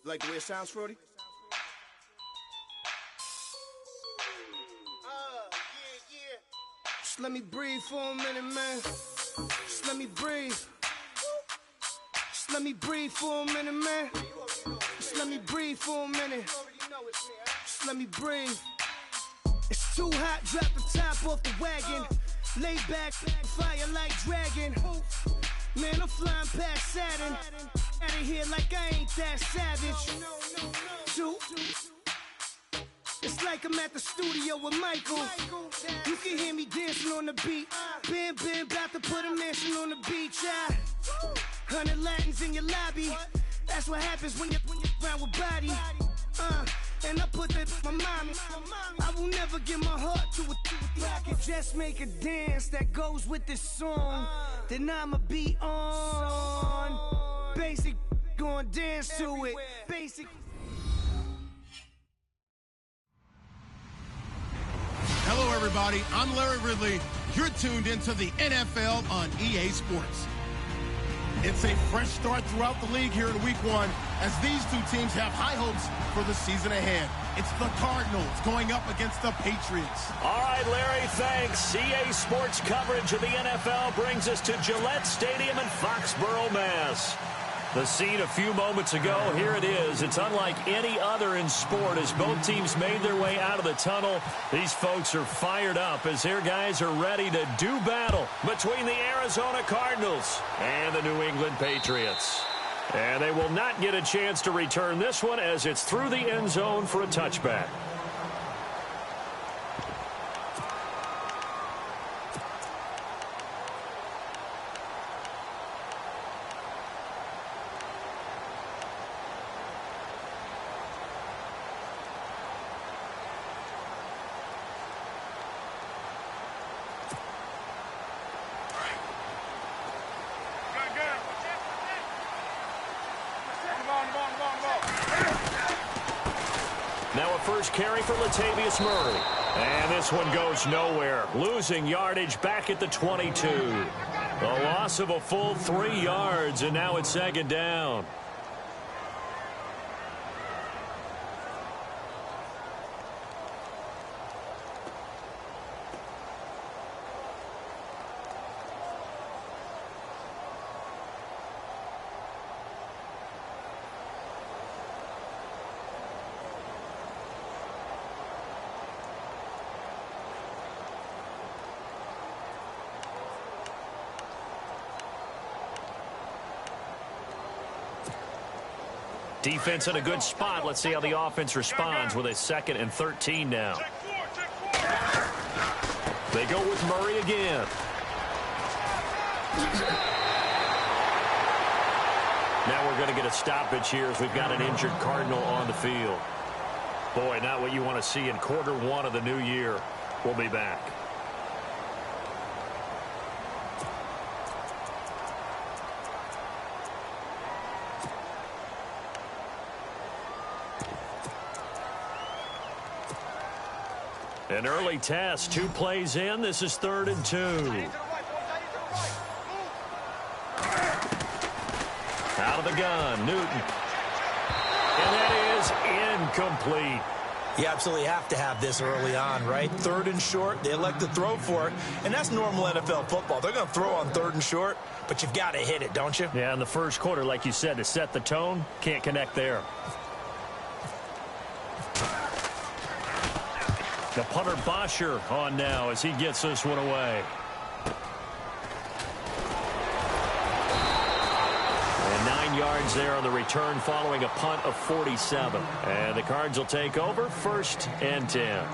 Like the way it sounds, Frody? Just let me breathe for a minute, man. Just let me breathe. Just let me breathe for a minute, man. Just let me breathe for a minute. Just let me breathe. It's too hot, drop the top off the wagon. Lay back, fire like dragon. Man, I'm flying past Saturn. Out of here like I ain't that savage. Two. It's like I'm at the studio with Michael. You can hear me dancing on the beat. Bam, about to put a mansion on the beach. 100 Latins in your lobby. That's what happens when you're around with body. And I put that in my mommy. I will never give my heart to a I can just make a dance that goes with this song. Then I'ma be on. Basic, gonna dance to it. Basic. Hello, everybody. I'm Larry Ridley. You're tuned into the NFL on EA Sports. It's a fresh start throughout the league here in Week 1 as these two teams have high hopes for the season ahead. It's the Cardinals going up against the Patriots. All right, Larry, thanks. EA Sports coverage of the NFL brings us to Gillette Stadium in Foxborough, Mass. The scene a few moments ago, here it is. It's unlike any other in sport as both teams made their way out of the tunnel. These folks are fired up as their guys are ready to do battle between the Arizona Cardinals and the New England Patriots. And they will not get a chance to return this one as it's through the end zone for a touchback. Now a first carry for Latavius Murray. And this one goes nowhere. Losing yardage back at the 22. A loss of a full 3 yards, and now it's second down. Defense in a good spot. Let's see how the offense responds with a 2nd and 13 now. They go with Murray again. Now we're going to get a stoppage here as we've got an injured Cardinal on the field. Boy, not what you want to see in quarter 1 of the new year. We'll be back. An early test, 2 plays in. This is 3rd and 2. Out of the gun, Newton. And that is incomplete. You absolutely have to have this early on, right? 3rd and short, they elect to throw for it, and that's normal NFL football. They're going to throw on 3rd and short, but you've got to hit it, don't you? Yeah, in the first quarter, like you said, to set the tone, can't connect there. The punter Bosher on now as he gets this one away. And 9 yards there on the return following a punt of 47. And the Cards will take over 1st and 10.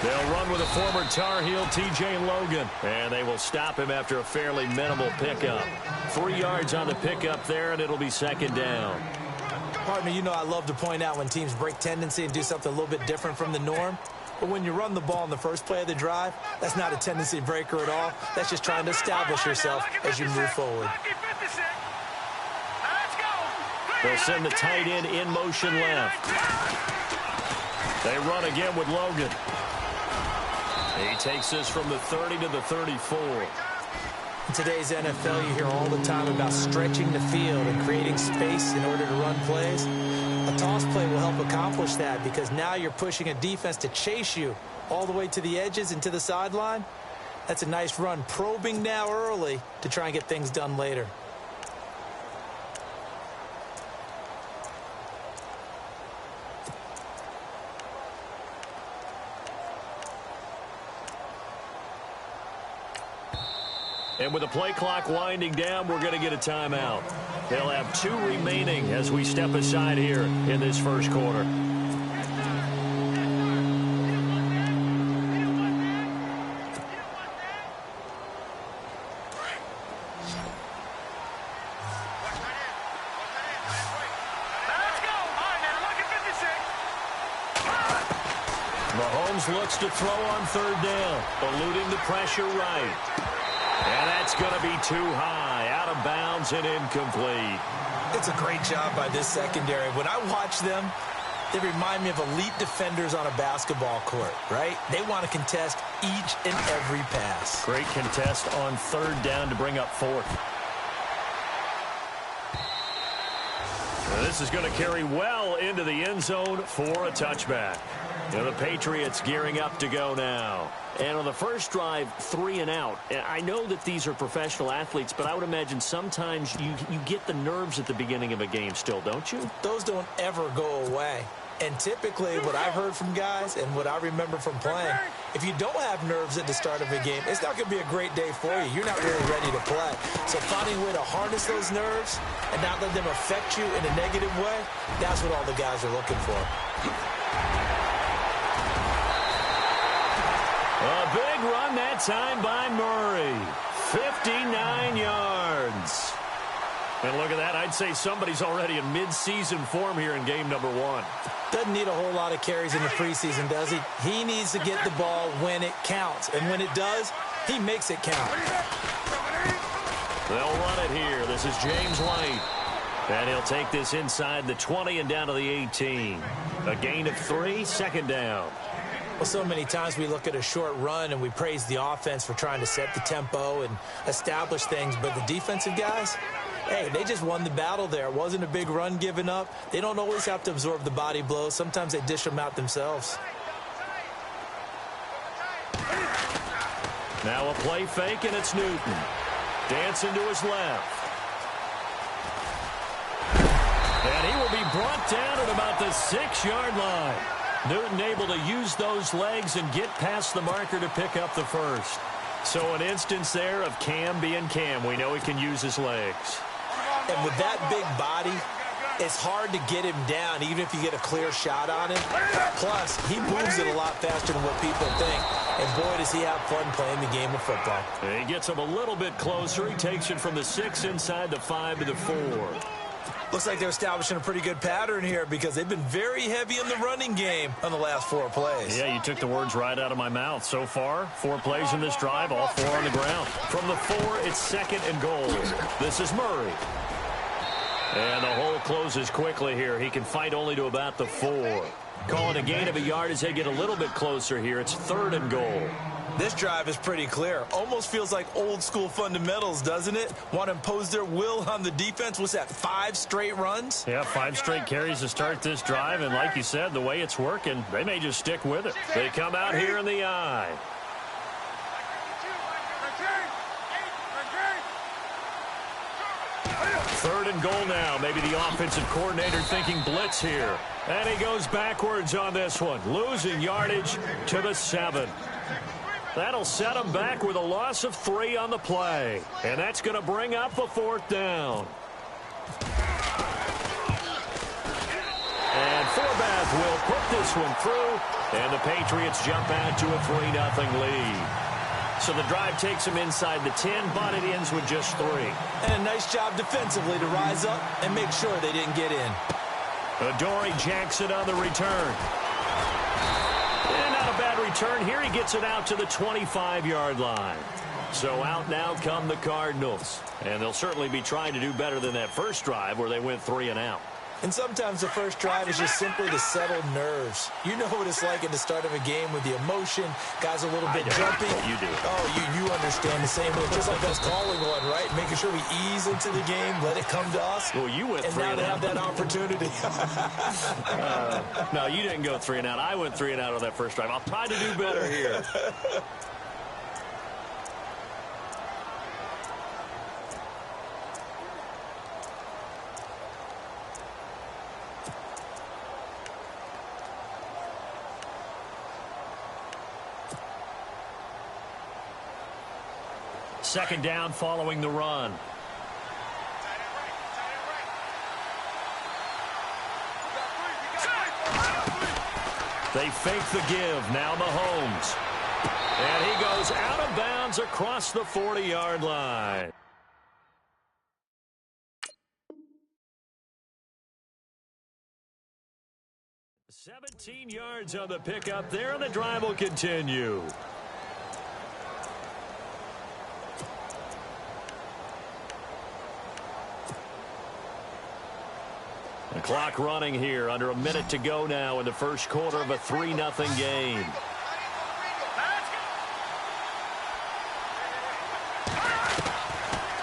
They'll run with a former Tar Heel, T.J. Logan. And they will stop him after a fairly minimal pickup. 3 yards on the pickup there, and it'll be second down. Partner, you know I love to point out when teams break tendency and do something a little bit different from the norm. But when you run the ball in the first play of the drive, that's not a tendency breaker at all. That's just trying to establish yourself as you move forward. They'll send the tight end in motion left. They run again with Logan. He takes this from the 30 to the 34. In today's NFL, you hear all the time about stretching the field and creating space in order to run plays. A toss play will help accomplish that because now you're pushing a defense to chase you all the way to the edges and to the sideline. That's a nice run, probing now early to try and get things done later. And with the play clock winding down, we're going to get a timeout. They'll have 2 remaining as we step aside here in this first quarter. Mahomes looks to throw on third down, eluding the pressure right. And that's going to be too high, out of bounds and incomplete. It's a great job by this secondary. When I watch them, they remind me of elite defenders on a basketball court, right? They want to contest each and every pass. Great contest on third down to bring up fourth. Now this is going to carry well into the end zone for a touchback. You know, the Patriots gearing up to go now. And on the first drive, 3 and out. I know that these are professional athletes, but I would imagine sometimes you get the nerves at the beginning of a game still, don't you? Those don't ever go away. And typically what I've heard from guys and what I remember from playing, if you don't have nerves at the start of a game, it's not going to be a great day for you. You're not really ready to play. So finding a way to harness those nerves and not let them affect you in a negative way, that's what all the guys are looking for. A big run that time by Murray. 59 yards. And look at that. I'd say somebody's already in mid-season form here in game number 1. Doesn't need a whole lot of carries in the preseason, does he? He needs to get the ball when it counts. And when it does, he makes it count. They'll run it here. This is James White. And he'll take this inside the 20 and down to the 18. A gain of 3, second down. Well, so many times we look at a short run and we praise the offense for trying to set the tempo and establish things. But the defensive guys, hey, they just won the battle there. It wasn't a big run given up. They don't always have to absorb the body blows. Sometimes they dish them out themselves. Now a play fake, and it's Newton. Dancing to his left. And he will be brought down at about the 6-yard line. Newton able to use those legs and get past the marker to pick up the first. So an instance there of Cam being Cam. We know he can use his legs. And with that big body, it's hard to get him down even if you get a clear shot on him. Plus, he moves it a lot faster than what people think. And boy, does he have fun playing the game of football. He gets him a little bit closer. He takes it from the 6 inside the 5 to the 4. Looks like they're establishing a pretty good pattern here because they've been very heavy in the running game on the last 4 plays. Yeah, you took the words right out of my mouth. So far, 4 plays in this drive, all 4 on the ground. From the 4, it's second and goal. This is Murray. And the hole closes quickly here. He can fight only to about the 4. Calling a gain of a yard as they get a little bit closer here. It's third and goal. This drive is pretty clear. Almost feels like old school fundamentals, doesn't it? Want to impose their will on the defense. What's that, 5 straight runs? Yeah, 5 straight carries to start this drive. And like you said, the way it's working, they may just stick with it. They come out here in the eye. Third and goal now. Maybe the offensive coordinator thinking blitz here. And he goes backwards on this one, losing yardage to the 7. That'll set him back with a loss of 3 on the play. And that's going to bring up a 4th down. And Forbath will put this one through And the Patriots jump out to a 3-0 lead. So the drive takes them inside the 10, but it ends with just 3. And a nice job defensively to rise up and make sure they didn't get in. Adoree Jackson on the return. And not a bad return here. He gets it out to the 25-yard line. So out now come the Cardinals. And they'll certainly be trying to do better than that first drive where they went 3 and out. And sometimes the first drive is just simply to settle nerves. You know what it's like at the start of a game with the emotion. Guys a little bit jumpy. You do. Oh, you understand the same way. Just like us calling one, right? Making sure we ease into the game, let it come to us. Well, you went 3 and out. And now they have that opportunity. No, you didn't go 3 and out. I went 3 and out on that first drive. I'll try to do better here. Second down following the run. They fake the give. Now Mahomes. And he goes out of bounds across the 40-yard line. $17 yards on the pickup there, and the drive will continue. The clock running here, under a minute to go now in the first quarter of a 3-0 game.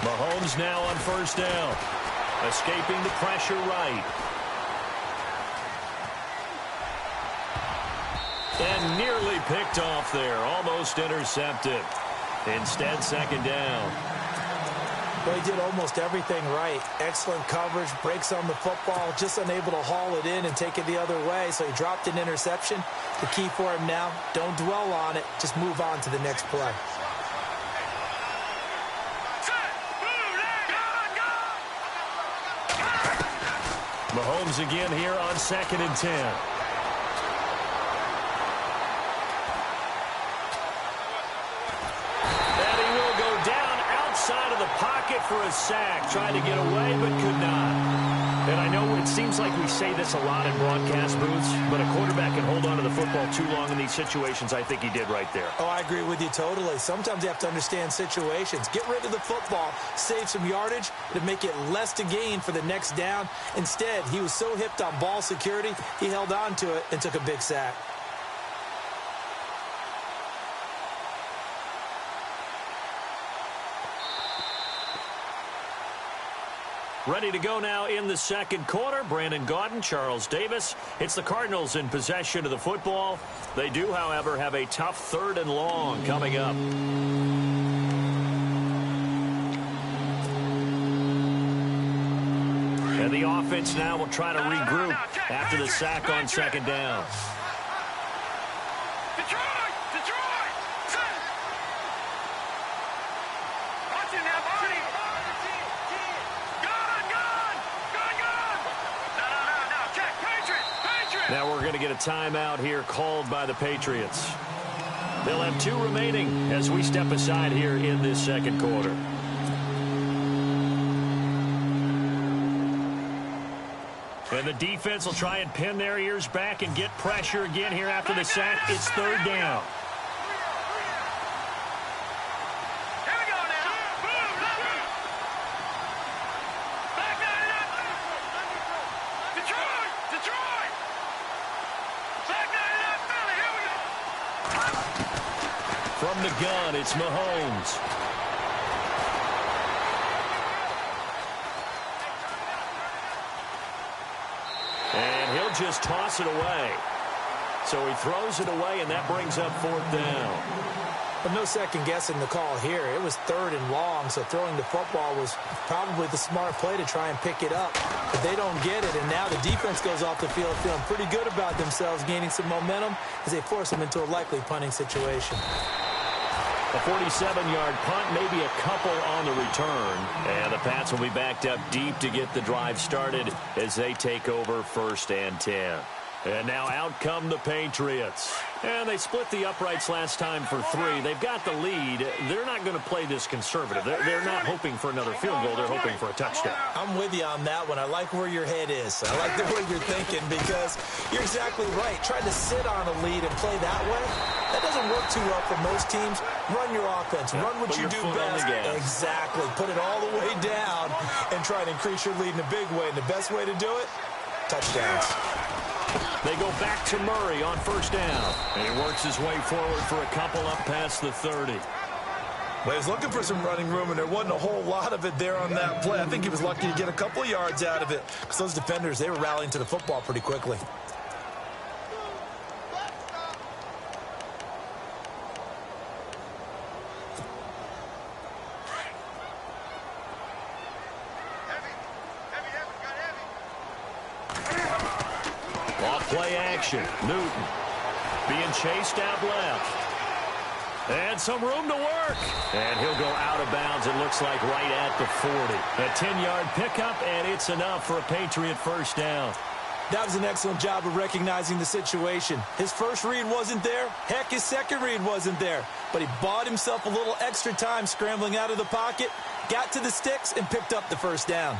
Mahomes now on first down. Escaping the pressure right. And nearly picked off there. Almost intercepted. Instead, second down. Well, he did almost everything right. Excellent coverage, breaks on the football, just unable to haul it in and take it the other way, so he dropped an interception. The key for him now, don't dwell on it, just move on to the next play. Mahomes again here on 2nd and 10. Side of the pocket for a sack. Tried to get away, but could not. And I know it seems like we say this a lot in broadcast booths, but a quarterback can hold on to the football too long in these situations. I think he did right there. Oh, I agree with you totally. Sometimes you have to understand situations. Get rid of the football, save some yardage to make it less to gain for the next down. Instead, he was so hipped on ball security, he held on to it and took a big sack. Ready to go now in the second quarter. Brandon Gaudin, Charles Davis. It's the Cardinals in possession of the football. They do, however, have a tough 3rd and long coming up. And the offense now will try to regroup after the sack on second down. Now we're going to get a timeout here called by the Patriots. They'll have 2 remaining as we step aside here in this second quarter. And the defense will try and pin their ears back and get pressure again here after the sack. It's 3rd down. From the gun, it's Mahomes. And he'll just toss it away. So he throws it away, and that brings up 4th down. But no second guessing the call here. It was 3rd and long, so throwing the football was probably the smart play to try and pick it up. But they don't get it, and now the defense goes off the field feeling pretty good about themselves, gaining some momentum as they force them into a likely punting situation. A 47-yard punt, maybe a couple on the return. And the Pats will be backed up deep to get the drive started as they take over 1st and 10. And now out come the Patriots. And they split the uprights last time for 3. They've got the lead. They're not going to play this conservative. They're not hoping for another field goal. They're hoping for a touchdown. I'm with you on that one. I like where your head is. I like the way you're thinking because you're exactly right. Trying to sit on a lead and play that way, that doesn't work too well for most teams. Run your offense. Run what you do best. Exactly. Put it all the way down and try and increase your lead in a big way. And the best way to do it, touchdowns. They go back to Murray on first down. And he works his way forward for a couple up past the 30. Well, he was looking for some running room, and there wasn't a whole lot of it there on that play. I think he was lucky to get a couple of yards out of it because those defenders, they were rallying to the football pretty quickly. Play action. Newton being chased out left. And some room to work. And he'll go out of bounds, it looks like, right at the 40. A 10-yard pickup, and it's enough for a Patriot first down. That was an excellent job of recognizing the situation. His first read wasn't there. Heck, his second read wasn't there. But he bought himself a little extra time scrambling out of the pocket, got to the sticks, and picked up the first down.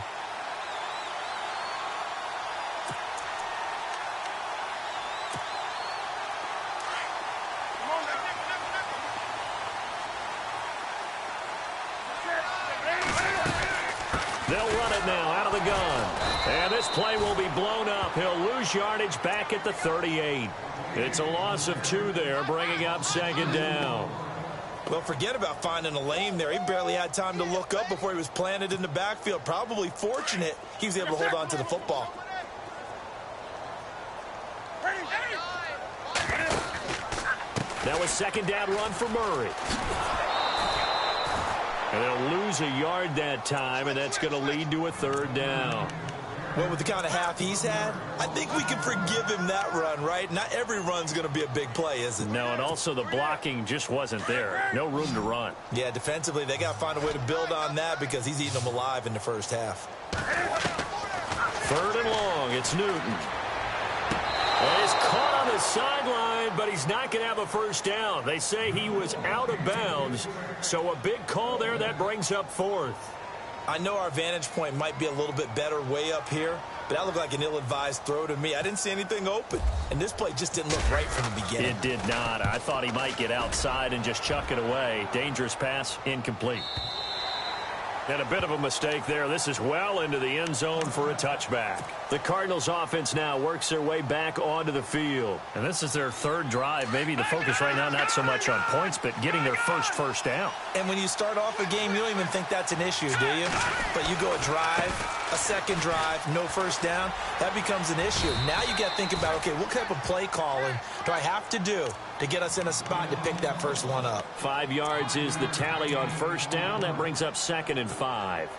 They'll run it now out of the gun. And this play will be blown up. He'll lose yardage back at the 38. It's a loss of 2 there, bringing up second down. Well, forget about finding a lane there. He barely had time to look up before he was planted in the backfield. Probably fortunate he was able to hold on to the football. That was second down run for Murray. And they'll lose a yard that time, and that's going to lead to a third down. Well, with the kind of half he's had, I think we can forgive him that run, right? Not every run's going to be a big play, is it? No, and also the blocking just wasn't there. No room to run. Yeah, defensively, they got to find a way to build on that because he's eating them alive in the first half. Third and long, it's Newton. Well, he's caught on the sideline, but he's not going to have a first down. They say he was out of bounds, so a big call there. That brings up 4th. I know our vantage point might be a little bit better way up here, but that looked like an ill-advised throw to me. I didn't see anything open, and this play just didn't look right from the beginning. It did not. I thought he might get outside and just chuck it away. Dangerous pass, incomplete. And a bit of a mistake there. This is well into the end zone for a touchback. The Cardinals offense now works their way back onto the field. And this is their third drive. Maybe the focus right now not so much on points, but getting their first down. And when you start off a game, you don't even think that's an issue, do you? But you go a drive, a second drive, no first down, that becomes an issue. Now you got to think about, okay, what type of play calling do I have to do to get us in a spot to pick that first one up? 5 yards is the tally on first down. That brings up 2nd and 5.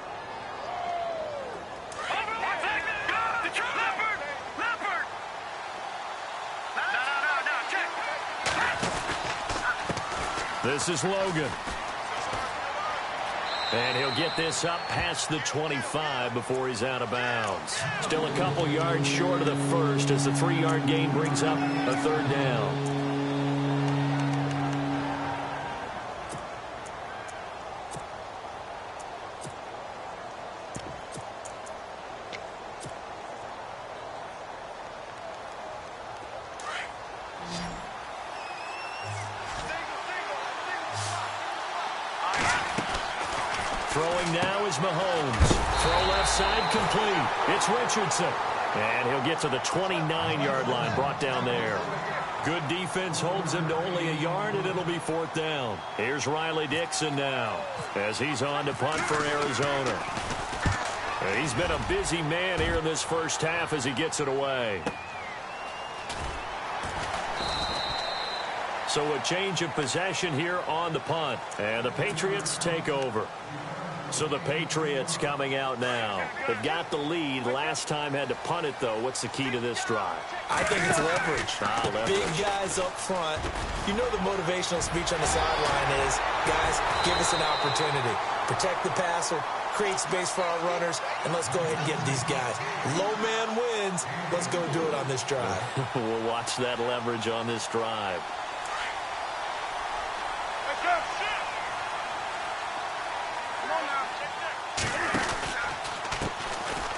This is Logan. And he'll get this up past the 25 before he's out of bounds. Still a couple yards short of the first as the 3-yard gain brings up a third down. Throwing now is Mahomes. Throw left side complete. It's Richardson. And he'll get to the 29-yard line, brought down there. Good defense holds him to only a yard, and it'll be 4th down. Here's Riley Dixon now as he's on to punt for Arizona. And he's been a busy man here in this first half as he gets it away. So a change of possession here on the punt. And the Patriots take over. So the Patriots coming out now. They've got the lead. Last time had to punt it, though. What's the key to this drive? I think it's leverage. Big guys up front. You know the motivational speech on the sideline is, guys, give us an opportunity. Protect the passer, create space for our runners, and let's go ahead and get these guys. Low man wins. Let's go do it on this drive. We'll watch that leverage on this drive.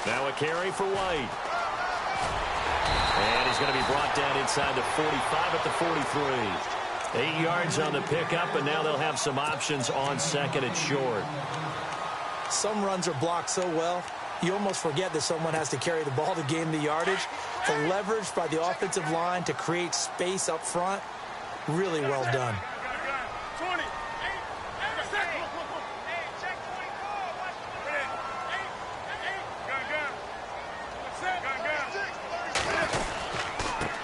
Now a carry for White. And he's going to be brought down inside the 45 at the 43. 8 yards on the pickup, and now they'll have some options on second and short. Some runs are blocked so well, you almost forget that someone has to carry the ball to gain the yardage. The leverage by the offensive line to create space up front, really well done.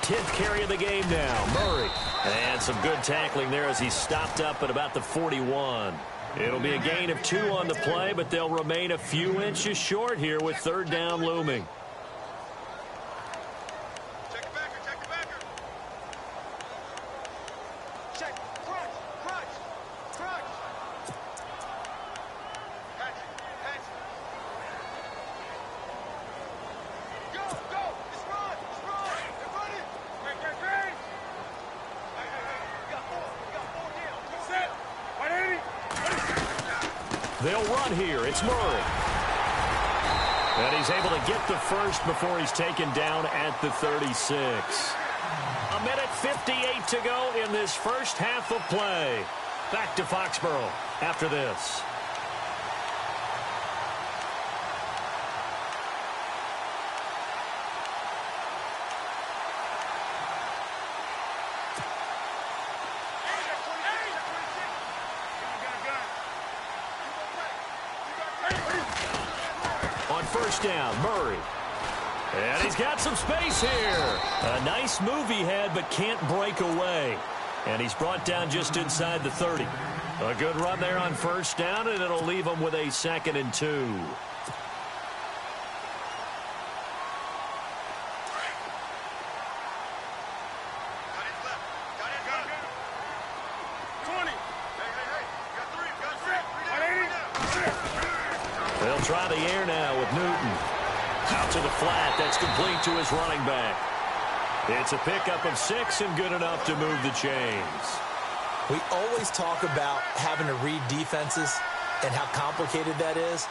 Tenth carry of the game now, Murray. And some good tackling there as he's stopped up at about the 41. It'll be a gain of 2 on the play, but they'll remain a few inches short here with third down looming. Check your backer, check your backer. Check, crunch, crunch, crunch. Catch it, catch it. Go, go, it's run, they're running. Great. Hey, we got 4 down. Set, 180. They'll run here. It's Murray. And he's able to get the first before he's taken down at the 36. A minute 58 to go in this first half of play. Back to Foxborough after this. First down, Murray. And he's got some space here. A nice move he had, but can't break away. And he's brought down just inside the 30. A good run there on first down, and it'll leave him with a 2nd and 2. They'll try the air now with Newton. Out to the flat. That's complete to his running back. It's a pickup of 6 and good enough to move the chains. We always talk about having to read defenses and how complicated that is.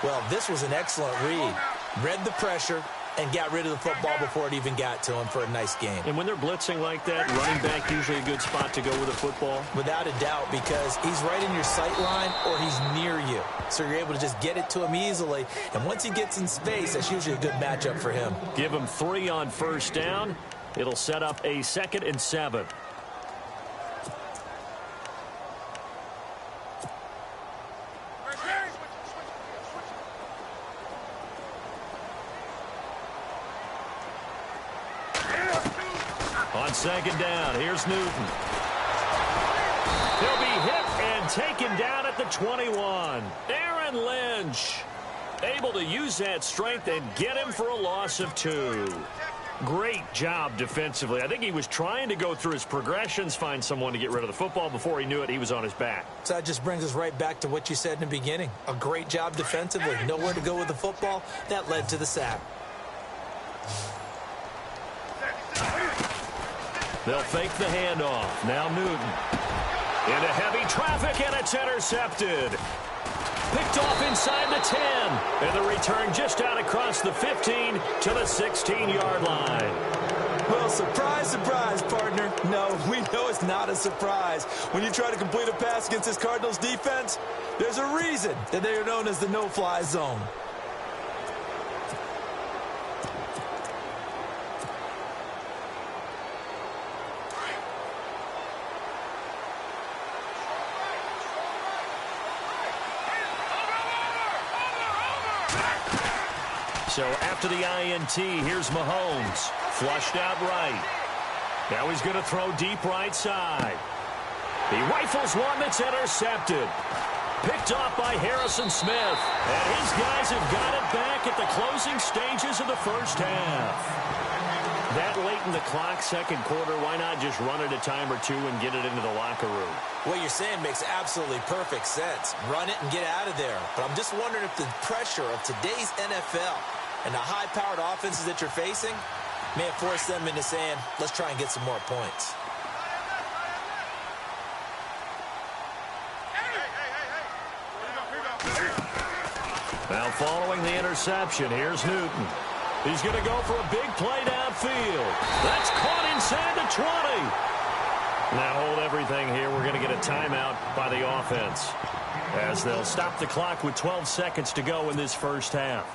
Well, this was an excellent read. Read the pressure and got rid of the football before it even got to him for a nice game. And when they're blitzing like that, running back usually a good spot to go with a football? Without a doubt, because he's right in your sight line or he's near you. So you're able to just get it to him easily. And once he gets in space, that's usually a good matchup for him. Give him 3 on first down. It'll set up a 2nd and 7. On second down, here's Newton. He'll be hit and taken down at the 21. Aaron Lynch able to use that strength and get him for a loss of 2. Great job defensively. I think he was trying to go through his progressions, find someone to get rid of the football. Before he knew it, he was on his back. So that just brings us right back to what you said in the beginning. A great job defensively. Nowhere to go with the football. That led to the sack. They'll fake the handoff. Now Newton. Into heavy traffic, and it's intercepted. Picked off inside the 10. And the return just out across the 15 to the 16-yard line. Well, surprise, surprise, partner. No, we know it's not a surprise. When you try to complete a pass against this Cardinals defense, there's a reason that they are known as the no-fly zone. So after the INT, here's Mahomes. Flushed out right. Now he's going to throw deep right side. He rifles one that's intercepted. Picked off by Harrison Smith. And his guys have got it back at the closing stages of the first half. That late in the clock, second quarter, why not just run it a time or two and get it into the locker room? What you're saying makes absolutely perfect sense. Run it and get out of there. But I'm just wondering if the pressure of today's NFL and the high-powered offenses that you're facing may have forced them into saying, let's try and get some more points. Now following the interception, here's Newton. He's going to go for a big play downfield. That's caught inside the 20. Now hold everything here. We're going to get a timeout by the offense, as they'll stop the clock with 12 seconds to go in this first half.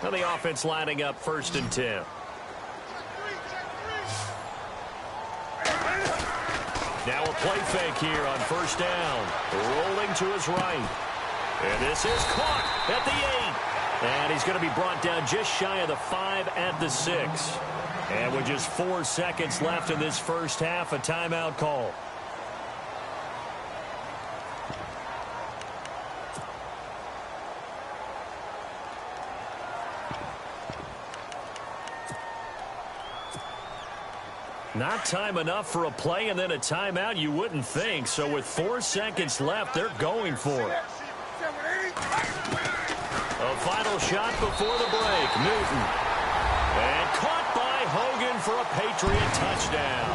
Now the offense lining up 1st and 10. Now a play fake here on 1st down. Rolling to his right. And this is caught at the 8. And he's going to be brought down just shy of the 5 at the 6. And with just 4 seconds left in this first half, a timeout call. Not time enough for a play and then a timeout, you wouldn't think. So with 4 seconds left, they're going for it. A final shot before the break. Newton. And caught by Hogan for a Patriot touchdown.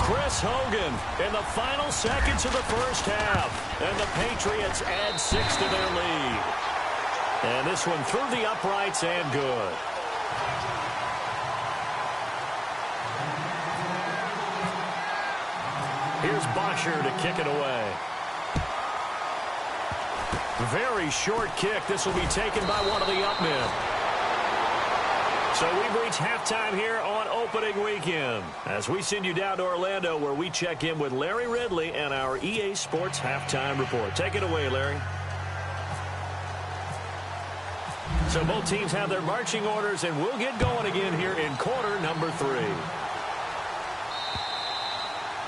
Chris Hogan in the final seconds of the first half. And the Patriots add 6 to their lead. And this one through the uprights and good. Here's Bosher to kick it away. Very short kick. This will be taken by one of the up men. So we've reached halftime here on opening weekend, as we send you down to Orlando, where we check in with Larry Ridley and our EA Sports Halftime Report. Take it away, Larry. So both teams have their marching orders, and we'll get going again here in quarter number 3.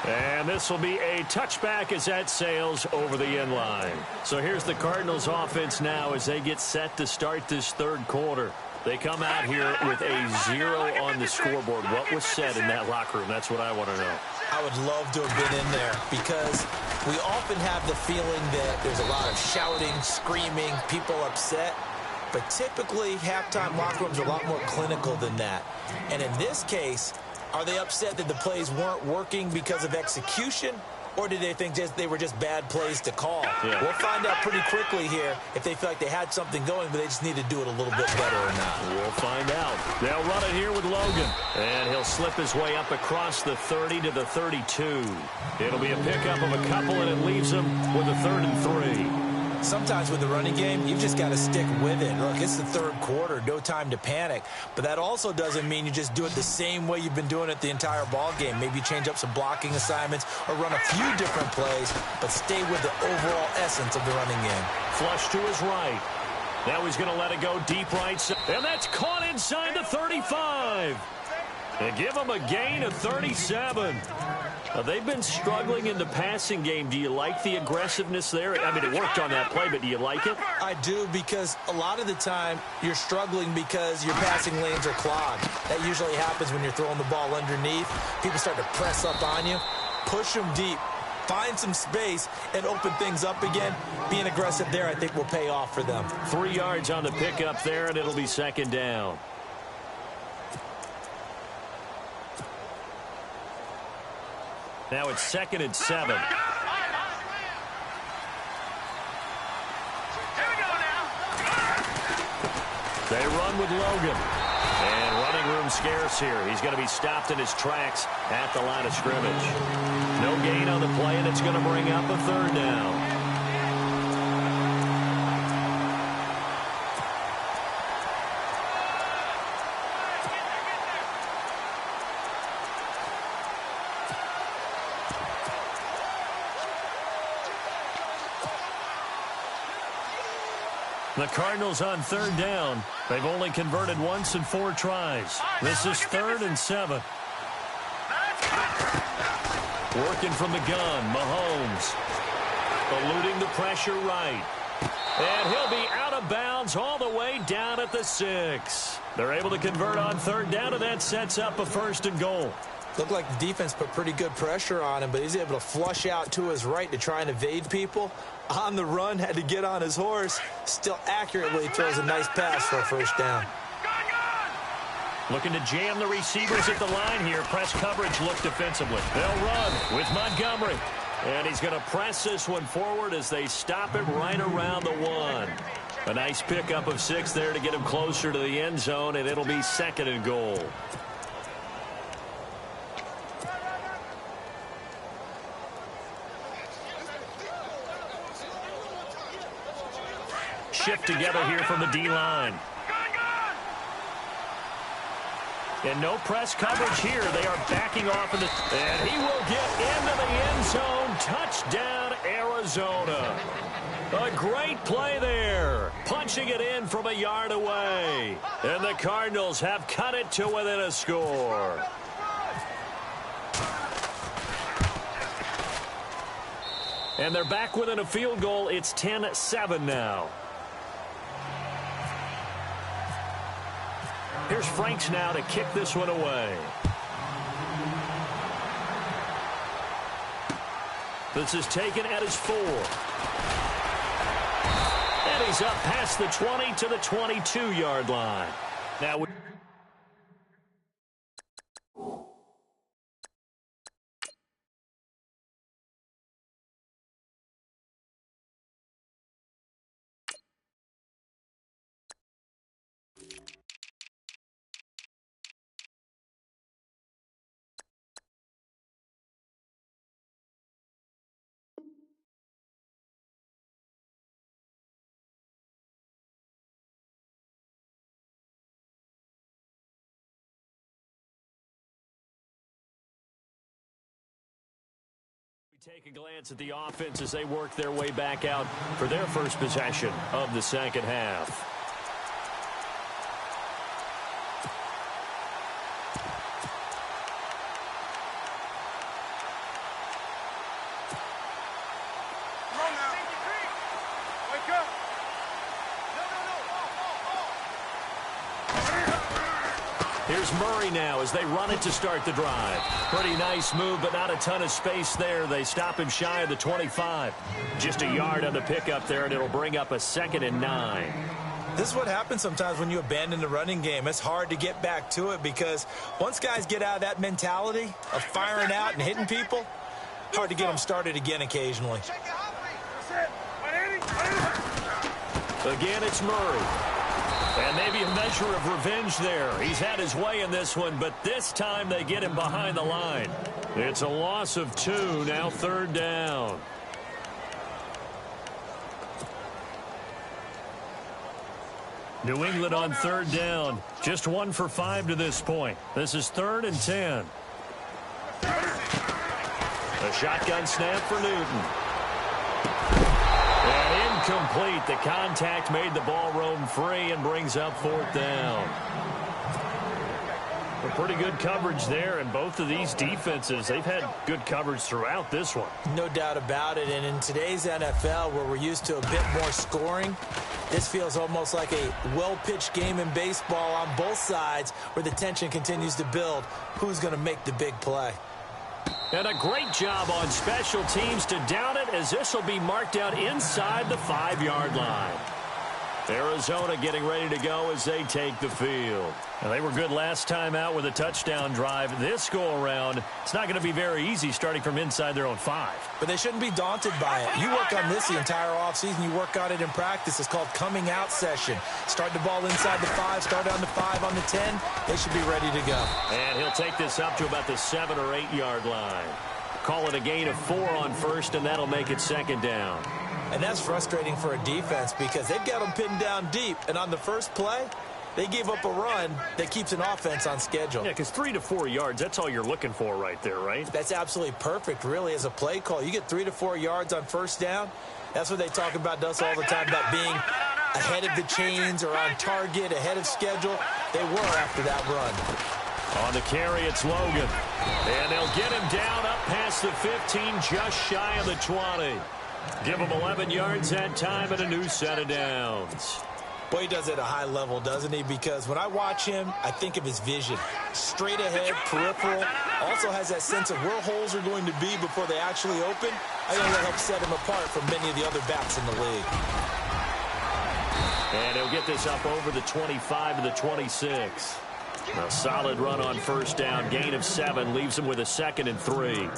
And this will be a touchback as that sails over the end line. So here's the Cardinals offense now as they get set to start this third quarter. They come out here with a 0 on the scoreboard. What was said in that locker room? That's what I want to know. I would love to have been in there, because we often have the feeling that there's a lot of shouting, screaming, people upset. But typically, halftime locker rooms are a lot more clinical than that. And in this case, are they upset that the plays weren't working because of execution, or did they think they were just bad plays to call? Yeah. We'll find out pretty quickly here if they feel like they had something going, but they just need to do it a little bit better or not. We'll find out. They'll run it here with Logan, and he'll slip his way up across the 30 to the 32. It'll be a pickup of a couple, and it leaves them with a 3rd and 3. Sometimes with the running game, you've just got to stick with it. Look, it's the third quarter, no time to panic. But that also doesn't mean you just do it the same way you've been doing it the entire ball game. Maybe change up some blocking assignments or run a few different plays, but stay with the overall essence of the running game. Flush to his right. Now he's going to let it go deep right side. And that's caught inside the 35. And give him a gain of 37. They've been struggling in the passing game. Do you like the aggressiveness there? I mean, it worked on that play, but do you like it? I do, because a lot of the time you're struggling because your passing lanes are clogged. That usually happens when you're throwing the ball underneath. People start to press up on you. Push them deep. Find some space and open things up again. Being aggressive there, I think, will pay off for them. 3 yards on the pickup there, and it'll be 2nd down. Now it's 2nd and 7. They run with Logan. And running room scarce here. He's going to be stopped in his tracks at the line of scrimmage. No gain on the play, and it's going to bring up a 3rd down. The Cardinals on 3rd down. They've only converted once in 4 tries. This is 3rd and 7. Working from the gun, Mahomes. Eluding the pressure right. And he'll be out of bounds all the way down at the 6. They're able to convert on 3rd down, and that sets up a 1st and goal. Looked like the defense put pretty good pressure on him, but he's able to flush out to his right to try and evade people. On the run, had to get on his horse. Still accurately throws a nice pass for a 1st down. Looking to jam the receivers at the line here. Press coverage look defensively. They'll run with Montgomery. And he's going to press this one forward as they stop it right around the 1. A nice pickup of 6 there to get him closer to the end zone, and it'll be 2nd and goal. Shift together here from the D-line. And no press coverage here. They are backing off in the... And he will get into the end zone. Touchdown, Arizona. A great play there. Punching it in from a yard away. And the Cardinals have cut it to within a score. And they're back within a field goal. It's 10-7 now. Here's Franks now to kick this one away. This is taken at his 4. And he's up past the 20 to the 22-yard line. Now take a glance at the offense as they work their way back out for their first possession of the 2nd half. Here's Murray now as they run it to start the drive. Pretty nice move, but not a ton of space there. They stop him shy of the 25. Just a yard on the pickup there, and it'll bring up a 2nd and 9. This is what happens sometimes when you abandon the running game. It's hard to get back to it because once guys get out of that mentality of firing out and hitting people, hard to get them started again occasionally. Again, it's Murray. And maybe a measure of revenge there. He's had his way in this one, but this time they get him behind the line. It's a loss of 2, now 3rd down. New England on 3rd down. Just 1 for 5 to this point. This is 3rd and 10. A shotgun snap for Newton. And incomplete. The contact made the ball roam free and brings up 4th down. A pretty good coverage there, and both of these defenses, they've had good coverage throughout this one. No doubt about it, and in today's NFL, where we're used to a bit more scoring, this feels almost like a well-pitched game in baseball on both sides where the tension continues to build. Who's going to make the big play? And a great job on special teams to down it, as this will be marked out inside the 5-yard line. Arizona getting ready to go as they take the field. Now, they were good last time out with a touchdown drive. This go-around, it's not going to be very easy starting from inside their own 5. But they shouldn't be daunted by it. You work on this the entire offseason. You work on it in practice. It's called coming out session. Start the ball inside the 5, start on the 5, on the 10. They should be ready to go. And he'll take this up to about the 7 or 8-yard line. Call it a gain of 4 on first, and that'll make it 2nd down. And that's frustrating for a defense because they've got them pinned down deep. And on the first play, they gave up a run that keeps an offense on schedule. Yeah, because 3 to 4 yards, that's all you're looking for right there, right? That's absolutely perfect, really, as a play call. You get 3 to 4 yards on first down. That's what they talk about us all the time, about being ahead of the chains or on target, ahead of schedule. They were after that run. On the carry, it's Logan. And they'll get him down up past the 15, just shy of the 20. Give him 11 yards that time and a new set of downs. Boy, he does it at a high level, doesn't he? Because when I watch him, I think of his vision. Straight ahead, peripheral. Also has that sense of where holes are going to be before they actually open. I think that helps set him apart from many of the other backs in the league. And he'll get this up over the 25 to the 26. A solid run on first down. Gain of 7 leaves him with a 2nd and 3.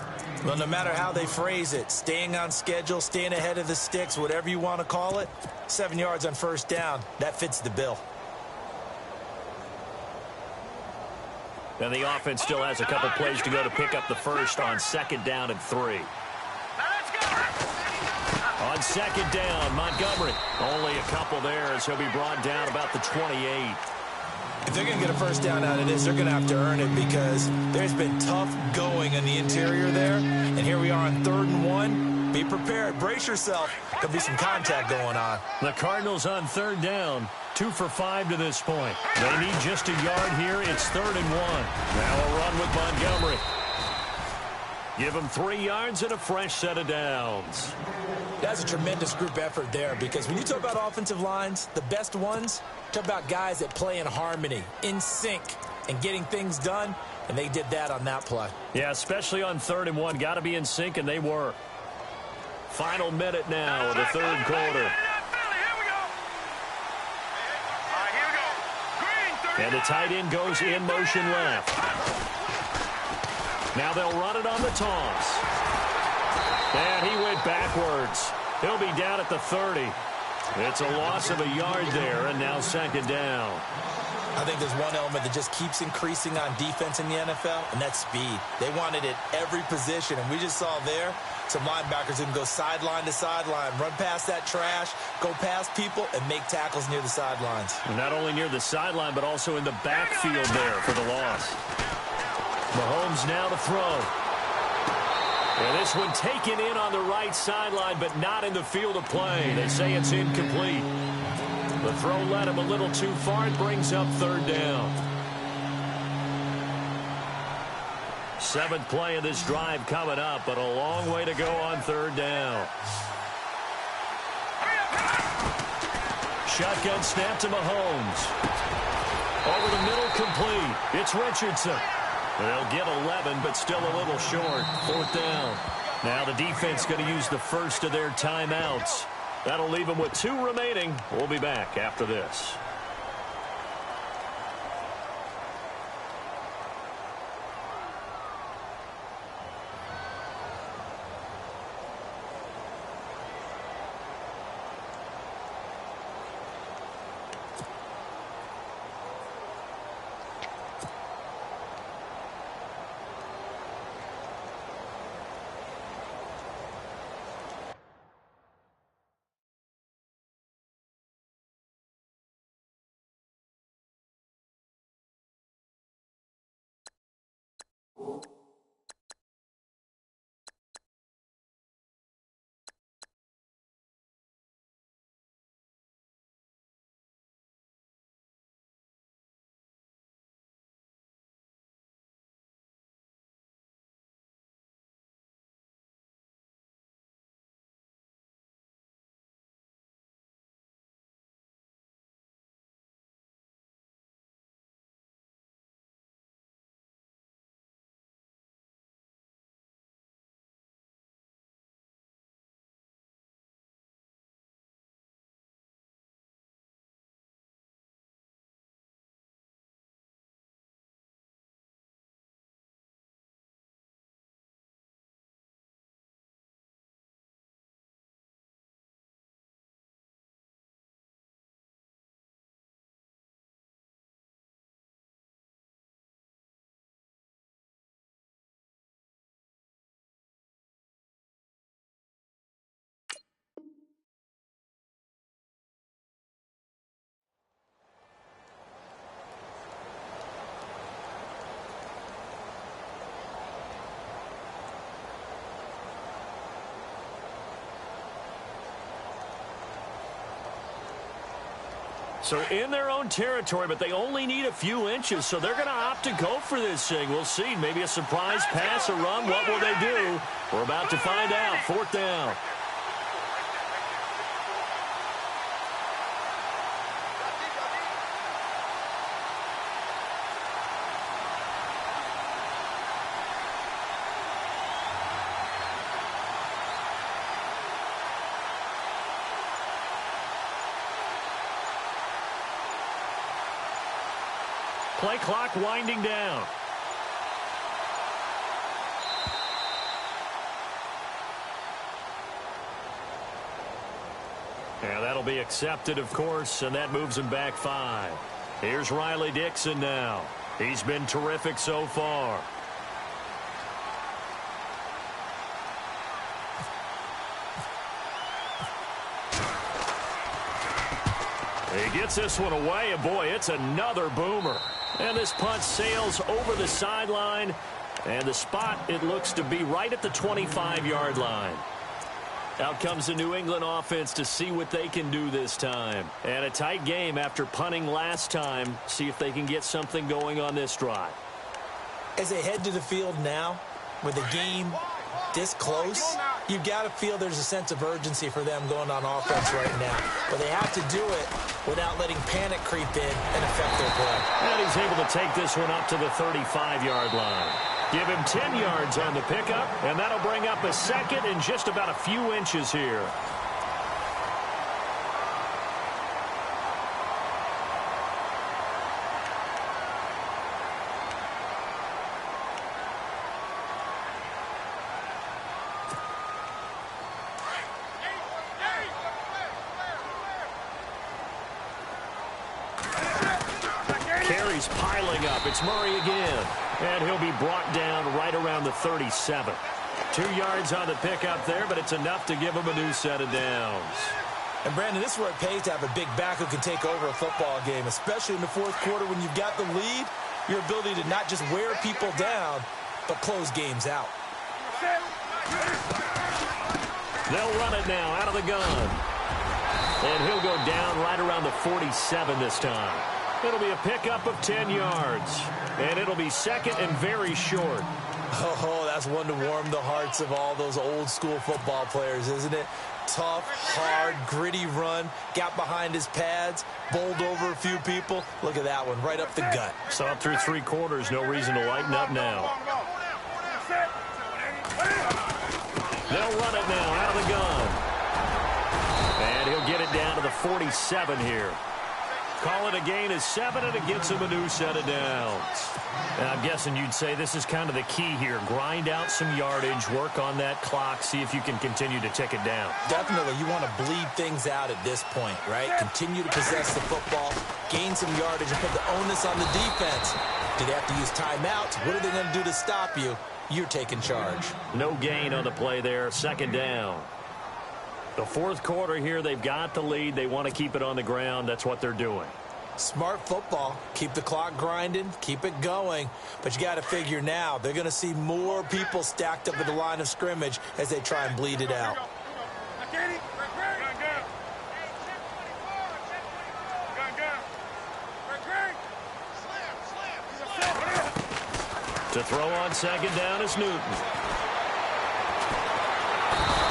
Well, no matter how they phrase it, staying on schedule, staying ahead of the sticks, whatever you want to call it, 7 yards on first down, that fits the bill. And the offense still has a couple plays to go to pick up the first on 2nd down and 3. On 2nd down, Montgomery. Only a couple there as he'll be brought down about the 28. If they're going to get a first down out of this, they're going to have to earn it because there's been tough going in the interior there. And here we are on 3rd and 1. Be prepared. Brace yourself. There'll be some contact going on. The Cardinals on 3rd down. 2 for 5 to this point. They need just a yard here. It's 3rd and 1. Now a run with Montgomery. Give him 3 yards and a fresh set of downs. That's a tremendous group effort there because when you talk about offensive lines, the best ones, talk about guys that play in harmony, in sync, and getting things done, and they did that on that play. Yeah, especially on 3rd and 1. Got to be in sync, and they were. Final minute now of the 3rd quarter. And the tight end goes in motion left. Now they'll run it on the toss. And he went backwards. He'll be down at the 30. It's a loss of a yard there, and now 2nd down. I think there's one element that just keeps increasing on defense in the NFL, and that's speed. They want it at every position, and we just saw there some linebackers who can go sideline to sideline, run past that trash, go past people, and make tackles near the sidelines. Not only near the sideline, but also in the backfield there for the loss. Mahomes now to throw. And this one taken in on the right sideline, but not in the field of play. They say it's incomplete. The throw led him a little too far and brings up 3rd down. 7th play of this drive coming up, but a long way to go on 3rd down. Shotgun snap to Mahomes. Over the middle, complete. It's Richardson. They'll get 11, but still a little short. 4th down. Now the defense going to use the first of their timeouts. That'll leave them with 2 remaining. We'll be back after this. So in their own territory, but they only need a few inches, so they're going to opt to go for this thing. We'll see. Maybe a surprise pass, a run. What will they do? We're about to find out. 4th down. Play clock winding down. And that'll be accepted, of course, and that moves him back 5. Here's Riley Dixon now. He's been terrific so far. He gets this one away, and boy, it's another boomer. And this punt sails over the sideline, and the spot, it looks to be right at the 25-yard line. Out comes the New England offense to see what they can do this time. And a tight game after punting last time. See if they can get something going on this drive. As they head to the field now, with the game this close, you've got to feel there's a sense of urgency for them going on offense right now. But they have to do it without letting panic creep in and affect their play. And he's able to take this one up to the 35-yard line. Give him 10 yards on the pickup, and that'll bring up a second in just about a few inches here. Carries piling up. It's Murray again. And he'll be brought down right around the 37. 2 yards on the pickup there, but it's enough to give him a new set of downs. And, Brandon, this is where it pays to have a big back who can take over a football game, especially in the fourth quarter when you've got the lead, your ability to not just wear people down, but close games out. They'll run it now out of the gun. And he'll go down right around the 47 this time. It'll be a pickup of 10 yards. And it'll be second and very short. Oh, that's one to warm the hearts of all those old-school football players, isn't it? Tough, hard, gritty run. Got behind his pads, bowled over a few people. Look at that one, right up the gut. Saw it through 3 quarters. No reason to lighten up now. They'll run it now out of the gun. And he'll get it down to the 47 here. Call it a gain of 7, and it gets him a new set of downs. And I'm guessing you'd say this is kind of the key here. Grind out some yardage, work on that clock, see if you can continue to tick it down. Definitely. You want to bleed things out at this point, right? Continue to possess the football, gain some yardage, and put the onus on the defense. Do they have to use timeouts? What are they going to do to stop you? You're taking charge. No gain on the play there. Second down. The fourth quarter here, they've got the lead. They want to keep it on the ground. That's what they're doing. Smart football. Keep the clock grinding. Keep it going. But you got to figure now, they're going to see more people stacked up at the line of scrimmage as they try and bleed it out. To throw on second down is Newton.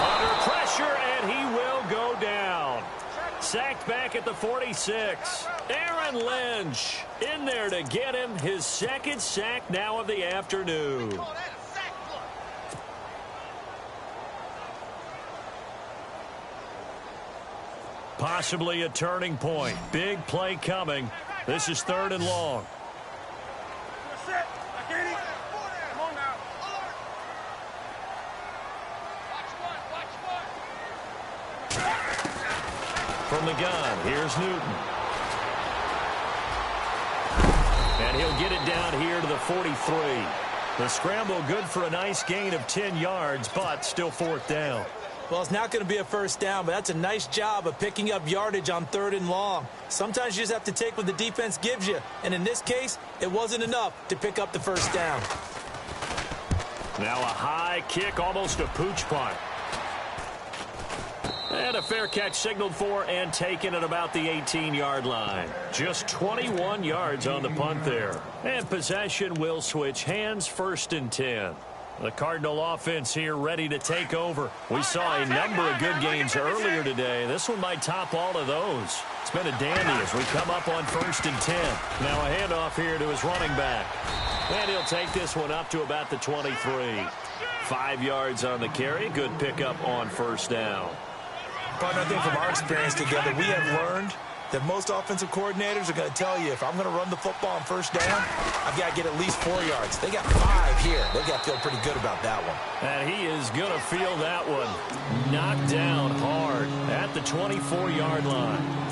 Under pressure, and he will go down. Sacked back at the 46. Aaron Lynch in there to get him his second sack now of the afternoon. Possibly a turning point. Big play coming. This is 3rd and long. From the gun, here's Newton. And he'll get it down here to the 43. The scramble good for a nice gain of 10 yards, but still 4th down. Well, it's not going to be a first down, but that's a nice job of picking up yardage on 3rd and long. Sometimes you just have to take what the defense gives you. And in this case, it wasn't enough to pick up the first down. Now a high kick, almost a pooch punt. And a fair catch signaled for and taken at about the 18-yard line. Just 21 yards on the punt there. And possession will switch hands, 1st and 10. The Cardinal offense here ready to take over. We saw a number of good games earlier today. This one might top all of those. It's been a dandy as we come up on 1st and 10. Now a handoff here to his running back. And he'll take this one up to about the 23. 5 yards on the carry. Good pickup on 1st down. But I think from our experience together, we have learned that most offensive coordinators are going to tell you, if I'm going to run the football on first down, I've got to get at least 4 yards. They got 5 here. They've got to feel pretty good about that one. And he is going to feel that one. Knocked down hard at the 24-yard line.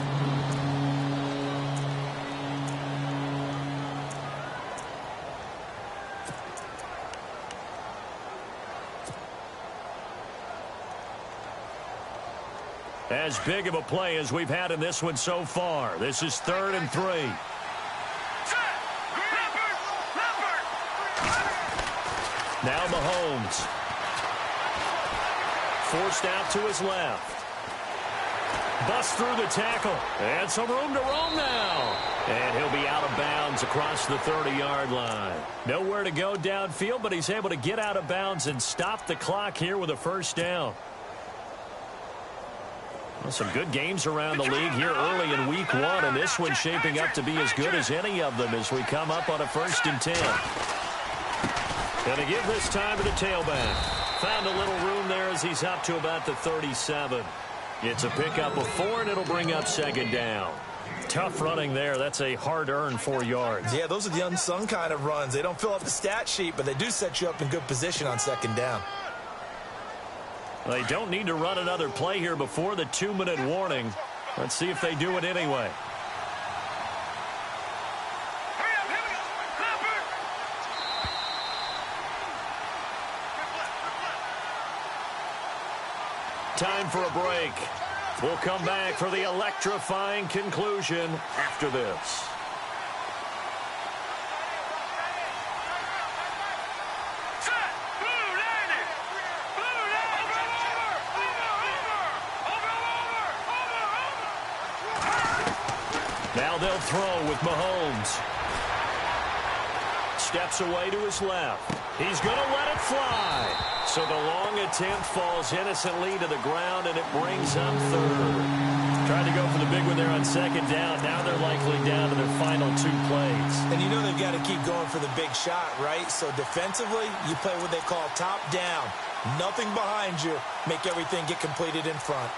As big of a play as we've had in this one so far. This is 3rd and 3. Now Mahomes. Forced out to his left. Busts through the tackle. And some room to roam now. And he'll be out of bounds across the 30-yard line. Nowhere to go downfield, but he's able to get out of bounds and stop the clock here with a first down. Well, some good games around the league here early in week 1, and this one's shaping up to be as good as any of them as we come up on a 1st and 10. Going to give this time to the tailback. Found a little room there as he's up to about the 37. It's a pickup of 4, and it'll bring up 2nd down. Tough running there. That's a hard-earned 4 yards. Yeah, those are the unsung kind of runs. They don't fill up the stat sheet, but they do set you up in good position on 2nd down. They don't need to run another play here before the 2-minute warning. Let's see if they do it anyway. Time for a break. We'll come back for the electrifying conclusion after this. Now they'll throw with Mahomes. Steps away to his left. He's going to let it fly. So the long attempt falls innocently to the ground, and it brings up 3rd. Tried to go for the big one there on 2nd down. Now they're likely down to their final 2 plays. And you know they've got to keep going for the big shot, right? So defensively, you play what they call top down. Nothing behind you. Make everything get completed in front.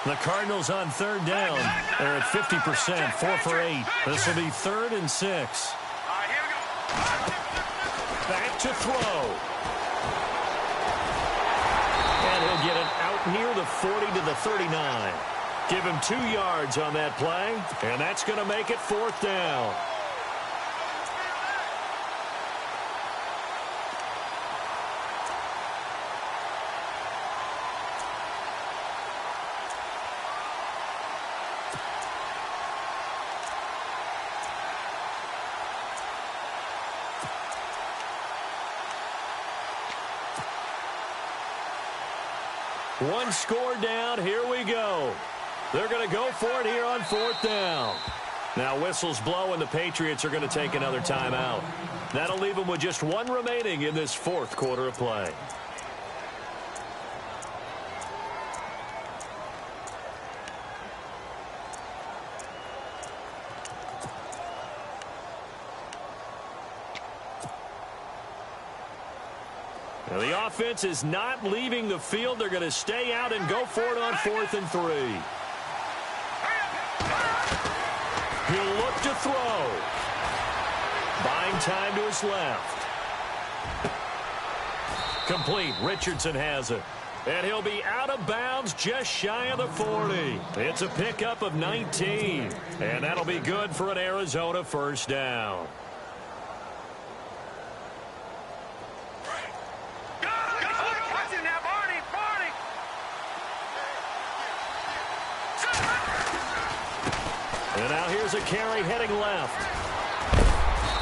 The Cardinals on 3rd down. They're at 50%, 4 for 8. This will be 3rd and 6. Back to throw. And he'll get it out near the 40 to the 39. Give him 2 yards on that play, and that's going to make it 4th down. One score down. Here we go. They're going to go for it here on 4th down. Now whistles blow, and the Patriots are going to take another timeout. That'll leave them with just 1 remaining in this 4th quarter of play. Now the offense is not leaving the field. They're going to stay out and go for it on 4th and 3. He'll look to throw. Buying time to his left. Complete. Richardson has it. And he'll be out of bounds just shy of the 40. It's a pickup of 19. And that'll be good for an Arizona 1st down. And now here's a carry heading left.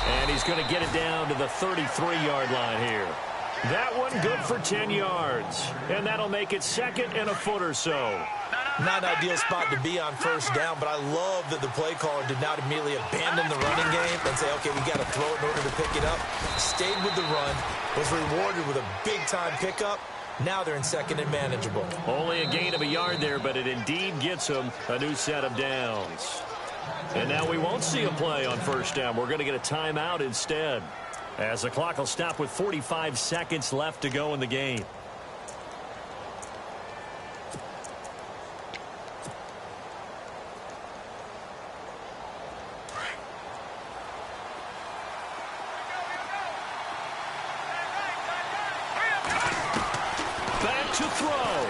And he's going to get it down to the 33-yard line here. That one good for 10 yards. And that'll make it 2nd and a foot or so. Not an ideal spot to be on 1st down, but I love that the play caller did not immediately abandon the running game and say, okay, we got to throw it in order to pick it up. Stayed with the run, was rewarded with a big-time pickup, Now they're in second and manageable. Only a gain of a yard there, but it indeed gets them a new set of downs. And now we won't see a play on first down. We're going to get a timeout instead, as the clock will stop with 45 seconds left to go in the game. Back to throw.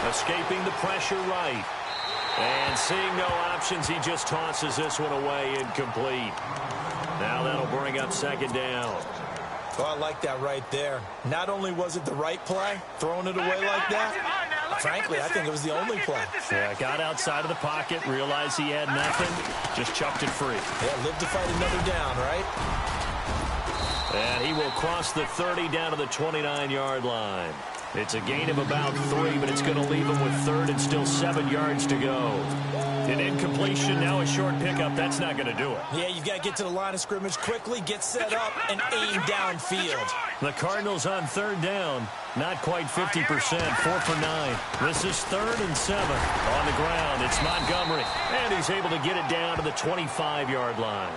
Escaping the pressure right. And seeing no options, he just tosses this one away, incomplete. Now that'll bring up second down. Oh, I like that right there. Not only was it the right play, throwing it away like that, frankly, I think it was the only play. Yeah, got outside of the pocket, realized he had nothing, just chucked it free. Yeah, live to fight another down, right? And he will cross the 30 down to the 29-yard line. It's a gain of about 3, but it's going to leave him with third and still 7 yards to go. An incompletion, now a short pickup. That's not going to do it. Yeah, you've got to get to the line of scrimmage quickly, get set up, and aim downfield. The Cardinals on third down. Not quite 50%, 4 for 9. This is 3rd and 7. On the ground, it's Montgomery. And he's able to get it down to the 25-yard line.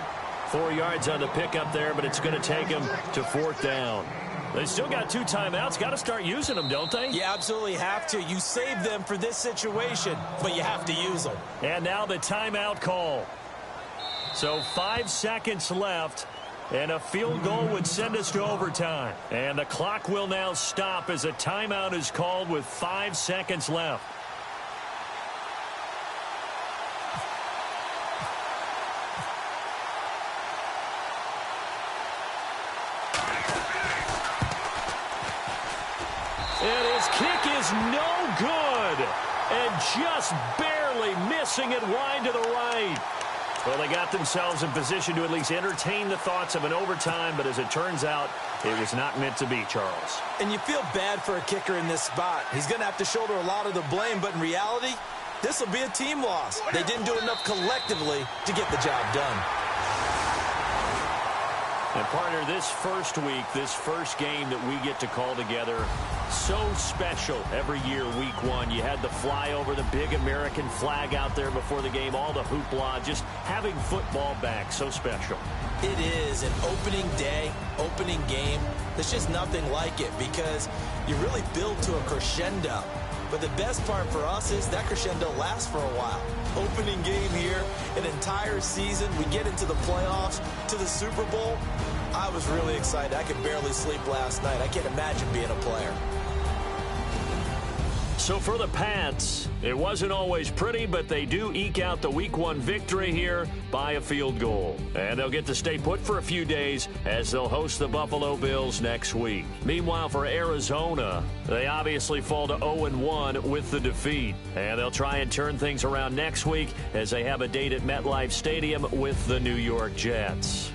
4 yards on the pickup there, but it's going to take him to 4th down. They still got 2 timeouts. Got to start using them, don't they? You absolutely have to. You save them for this situation, but you have to use them. And now the timeout call. So 5 seconds left, and a field goal would send us to overtime. And the clock will now stop as a timeout is called with 5 seconds left. And his kick is no good. And just barely missing it wide to the right. Well, they got themselves in position to at least entertain the thoughts of an overtime, but as it turns out, it was not meant to be, Charles. And you feel bad for a kicker in this spot. He's going to have to shoulder a lot of the blame, but in reality, this will be a team loss. They didn't do enough collectively to get the job done. And, partner, this first week, this first game that we get to call together, so special every year, week 1. You had the flyover, the big American flag out there before the game, all the hoopla, just having football back, so special. It is an opening day, opening game. There's just nothing like it because you really build to a crescendo. But the best part for us is that crescendo lasts for a while. Opening game here, an entire season. We get into the playoffs, to the Super Bowl. I was really excited. I could barely sleep last night. I can't imagine being a player. So for the Pats, it wasn't always pretty, but they do eke out the Week 1 victory here by a field goal. And they'll get to stay put for a few days as they'll host the Buffalo Bills next week. Meanwhile, for Arizona, they obviously fall to 0-1 with the defeat. And they'll try and turn things around next week as they have a date at MetLife Stadium with the New York Jets.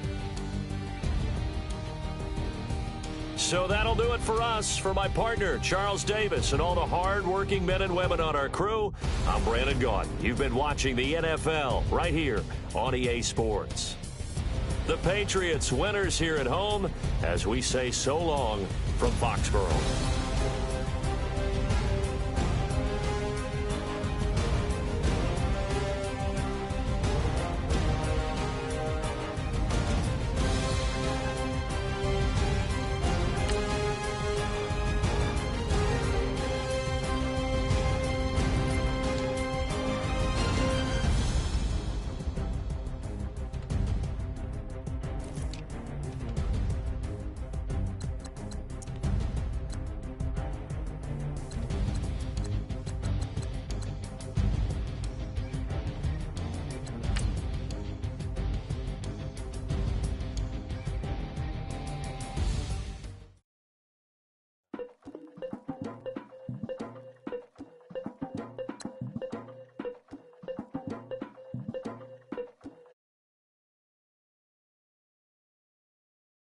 So that'll do it for us. For my partner, Charles Davis, and all the hard-working men and women on our crew, I'm Brandon Gaudin. You've been watching the NFL right here on EA Sports. The Patriots winners here at home as we say so long from Foxborough.